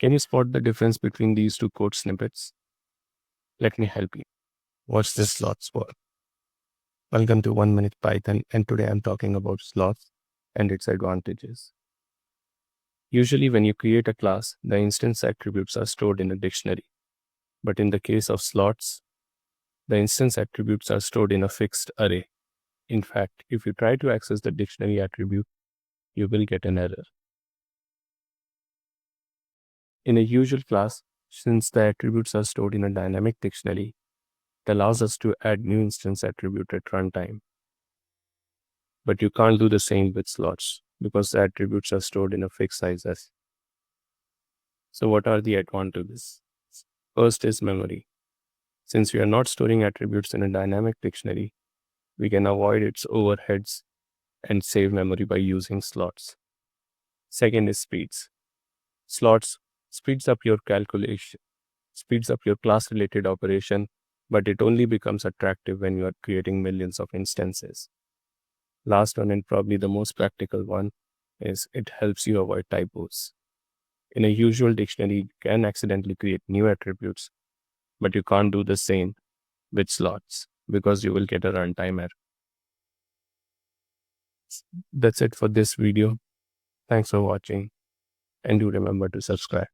Can you spot the difference between these two code snippets? Let me help you. What's this slots for? Welcome to 1 Minute Python, and today I'm talking about slots and its advantages. Usually when you create a class, the instance attributes are stored in a dictionary. But in the case of slots, the instance attributes are stored in a fixed array. In fact, if you try to access the dictionary attribute, you will get an error. In a usual class, since the attributes are stored in a dynamic dictionary, it allows us to add new instance attribute at runtime. But you can't do the same with slots because the attributes are stored in a fixed sizes. So what are the advantages? First is memory. Since we are not storing attributes in a dynamic dictionary, we can avoid its overheads and save memory by using slots. Second is speeds. Slots speeds up your calculation, speeds up your class-related operation, but it only becomes attractive when you are creating millions of instances. Last one, and probably the most practical one, is it helps you avoid typos. In a usual dictionary, you can accidentally create new attributes, but you can't do the same with slots because you will get a runtime error. That's it for this video. Thanks for watching, and do remember to subscribe.